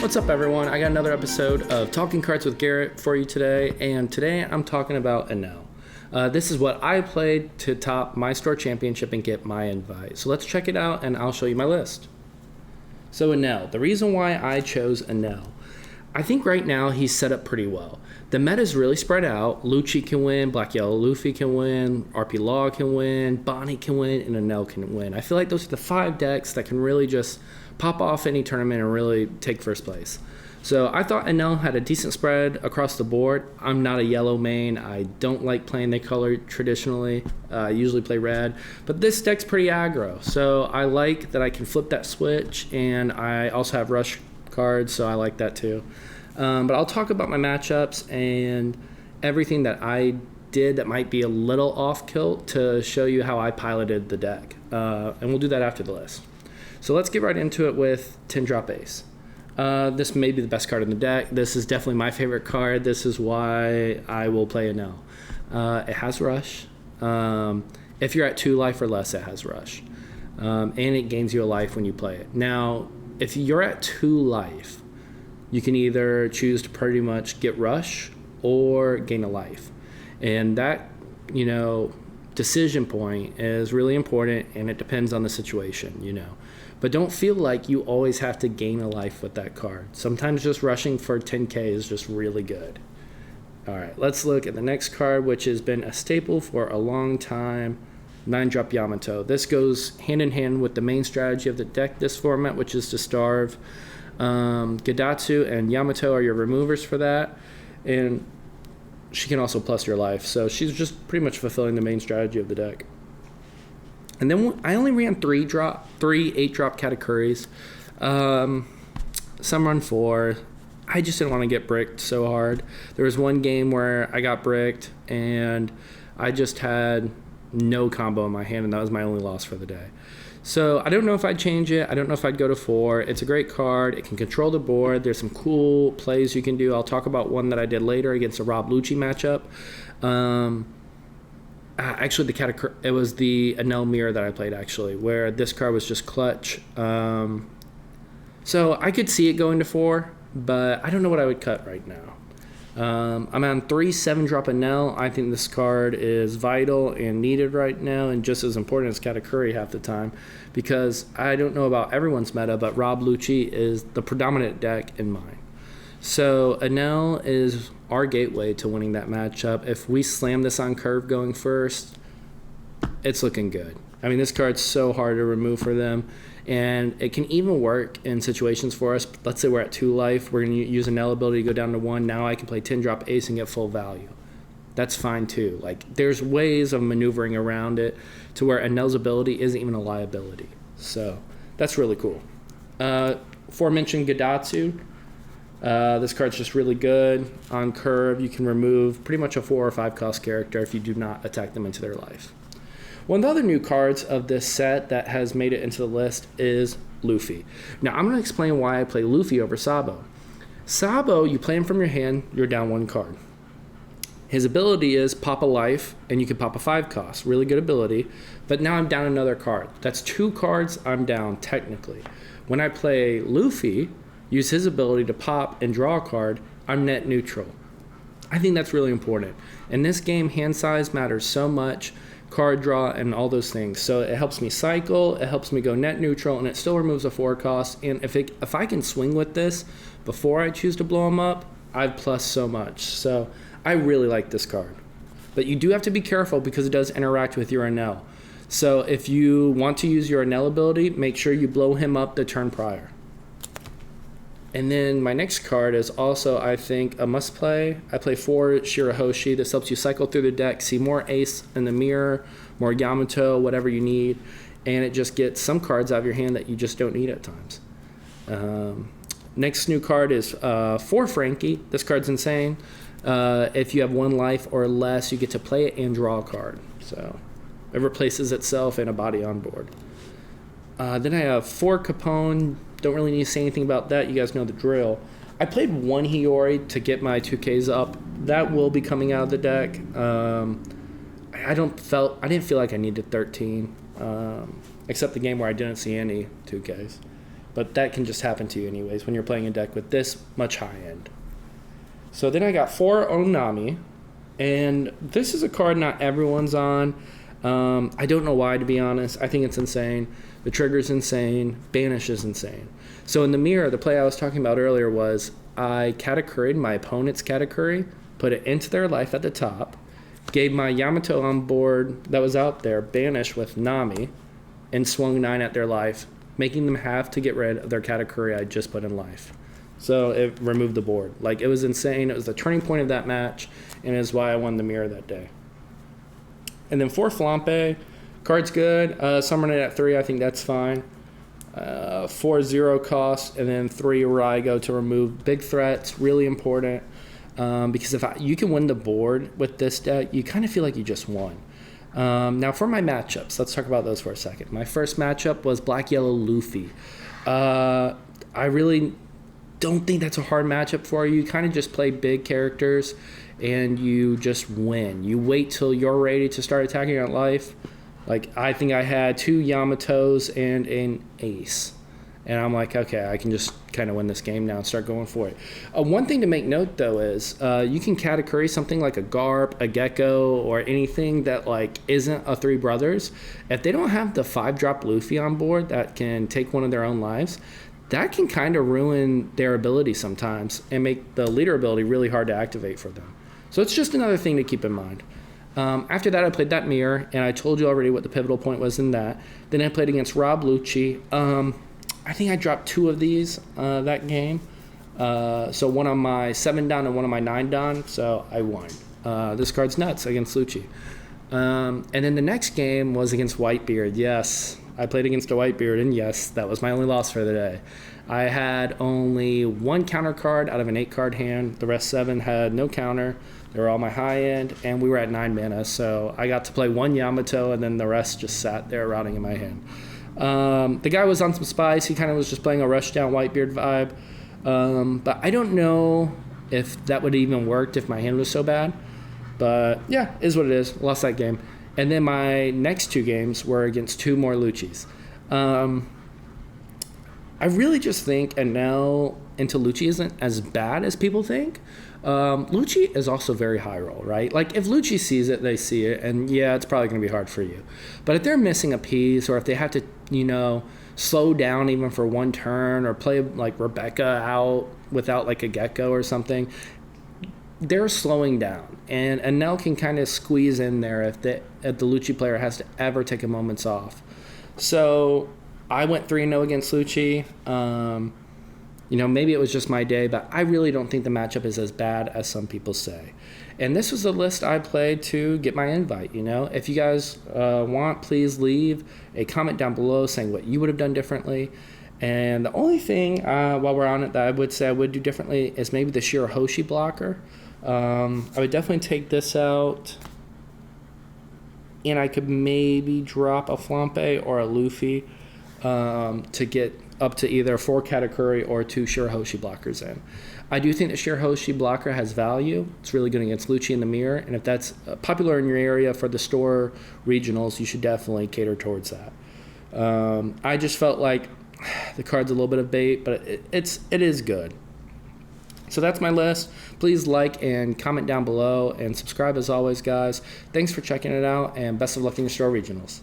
What's up, everyone? I got another episode of Talking Cards with Garrett for you today, and today I'm talking about Enel. This is what I played to top my store championship and get my invite. So let's check it out, and I'll show you my list. So Enel, the reason why I chose Enel, I think right now he's set up pretty well. The meta is really spread out. Lucci can win, Black Yellow Luffy can win, RP Law can win, Bonnie can win, and Enel can win. I feel like those are the 5 decks that can really just pop off any tournament and really take first place. So I thought Enel had a decent spread across the board. I'm not a yellow main. I don't like playing the color traditionally. I usually play red. But this deck's pretty aggro. So I like that I can flip that switch, and I also have rush cards, so I like that too. But I'll talk about my matchups and everything that I did that might be a little off kilt to show you how I piloted the deck. And we'll do that after the list. So let's get right into it with 10-drop Ace. This may be the best card in the deck. This is definitely my favorite card. This is why I will play Enel. It has Rush. If you're at 2 life or less, it has Rush. And it gains you a life when you play it. Now, if you're at 2 life, you can either choose to pretty much get Rush or gain a life. And that, decision point is really important, and it depends on the situation, But don't feel like you always have to gain a life with that card. Sometimes just rushing for 10k is just really good. All right, let's look at the next card, which has been a staple for a long time, 9-drop Yamato. This goes hand in hand with the main strategy of the deck this format, which is to starve. Gadatsu and Yamato are your removers for that, and she can also plus your life. So she's just pretty much fulfilling the main strategy of the deck. And then I only ran 3 8-drop Katakuris. Some run 4. I just didn't want to get bricked so hard. There was one game where I got bricked, and I just had no combo in my hand, and that was my only loss for the day. So I don't know if I'd change it. I don't know if I'd go to 4. It's a great card. It can control the board. There's some cool plays you can do. I'll talk about one that I did later against a Rob Lucci matchup. Actually, it was the Enel Mirror that I played, actually, where this card was just clutch. So I could see it going to 4, but I don't know what I would cut right now. I'm on 3 7-drop Enel. I think this card is vital and needed right now, and just as important as Katakuri half the time, because I don't know about everyone's meta, but Rob Lucci is the predominant deck in mine. So Enel is our gateway to winning that matchup. If we slam this on curve going first, it's looking good. I mean, this card's so hard to remove for them, and it can even work in situations for us. Let's say we're at 2 life. We're going to use Enel ability to go down to 1. Now I can play 10-drop Ace and get full value. That's fine too. Like, there's ways of maneuvering around it to where Enel's ability isn't even a liability. So that's really cool. Aforementioned Gadatsu. This card's just really good. On curve, you can remove pretty much a 4 or 5 cost character if you do not attack them into their life. One of the other new cards of this set that has made it into the list is Luffy. Now, I'm going to explain why I play Luffy over Sabo. Sabo, you play him from your hand, you're down 1 card. His ability is pop a life, and you can pop a 5 cost. Really good ability. But now I'm down another card. That's 2 cards I'm down, technically. When I play Luffy, use his ability to pop and draw a card, I'm net neutral. I think that's really important. In this game, hand size matters so much, card draw, and all those things. So it helps me cycle, it helps me go net neutral, and it still removes a 4 cost. And if I can swing with this before I choose to blow him up, I've plus so much. So I really like this card. But you do have to be careful because it does interact with your Enel. So if you want to use your Enel ability, make sure you blow him up the turn prior. And then my next card is also, I think, a must-play. I play 4 Shirahoshi. This helps you cycle through the deck, see more Ace in the mirror, more Yamato, whatever you need. And it just gets some cards out of your hand that you just don't need at times. Next new card is 4 Frankie. This card's insane. If you have 1 life or less, you get to play it and draw a card. So it replaces itself and a body on board. Then I have 4 Capone. Don't really need to say anything about that. You guys know the drill. I played 1 Hiyori to get my 2Ks up. That will be coming out of the deck. I didn't feel like I needed 13, except the game where I didn't see any 2Ks. but that can just happen to you anyways when you're playing a deck with this much high end. So then I got 4 Onami, and this is a card not everyone's on. I don't know why, to be honest. I think it's insane. The trigger's insane. Banish is insane. So in the mirror, the play I was talking about earlier was I Katakuri'd my opponent's Katakuri, put it into their life at the top, gave my Yamato on board that was out there Banish with Nami, and swung 9 at their life, making them have to get rid of their Katakuri I just put in life. So it removed the board. Like, it was insane. It was the turning point of that match, and is why I won the mirror that day. And then 4 Flampe. Card's good. Summon it at 3. I think that's fine. 4 0 cost, and then 3 Raigo to remove big threats. Really important. Because you can win the board with this deck, you kind of feel like you just won. Now for my matchups, let's talk about those for a second. My first matchup was Black-Yellow Luffy. I really don't think that's a hard matchup for you. You kind of just play big characters and you just win. You wait till you're ready to start attacking at life. Like, I think I had 2 Yamatos and an ace. And I'm like, okay, I can just kind of win this game now and start going for it. One thing to make note, though, is you can Katakuri something like a Garp, a Gecko, or anything that, like, isn't a 3 brothers. If they don't have the 5-drop Luffy on board that can take one of their own lives, that can kind of ruin their ability sometimes and make the leader ability really hard to activate for them. So it's just another thing to keep in mind. After that, I played that mirror, and I told you already what the pivotal point was in that. Then I played against Rob Lucci. I think I dropped 2 of these that game. So one on my 7 down and one on my 9 down, so I won. This card's nuts against Lucci. And then the next game was against Whitebeard. Yes, I played against a Whitebeard, and yes, that was my only loss for the day. I had only 1 counter card out of an 8-card hand. The rest 7 had no counter. They were all my high end, and we were at 9 mana, so I got to play 1 Yamato, and then the rest just sat there rotting in my hand. The guy was on some spice. He kind of was just playing a Rushdown Whitebeard vibe. But I don't know if that would even worked if my hand was so bad. But yeah, is what it is. Lost that game. And then my next 2 games were against 2 more Luccis. I really just think Enel into Lucci isn't as bad as people think. Lucci is also very high roll, right? Like, if Lucci sees it, they see it, and yeah, it's probably going to be hard for you. But if they're missing a piece, or if they have to, slow down even for 1 turn, or play like Rebecca out without like a Gecko or something, they're slowing down. And Enel can kind of squeeze in there if the Lucci player has to ever take a moment's off. So I went 3-0 against Lucci. Maybe it was just my day, but I really don't think the matchup is as bad as some people say. And this was the list I played to get my invite, If you guys want, please leave a comment down below saying what you would have done differently. And the only thing, while we're on it, that I would say I would do differently is maybe the Shirahoshi blocker. I would definitely take this out, and I could maybe drop a Flampe or a Luffy to get up to either 4 Katakuri or 2 Shirahoshi blockers in. I do think the Shirahoshi blocker has value. It's really good against Lucci in the mirror, and if that's popular in your area for the store regionals, you should definitely cater towards that. I just felt like the card's a little bit of bait, but it is good. So that's my list. Please like and comment down below, and subscribe as always, guys. Thanks for checking it out, and best of luck in your store regionals.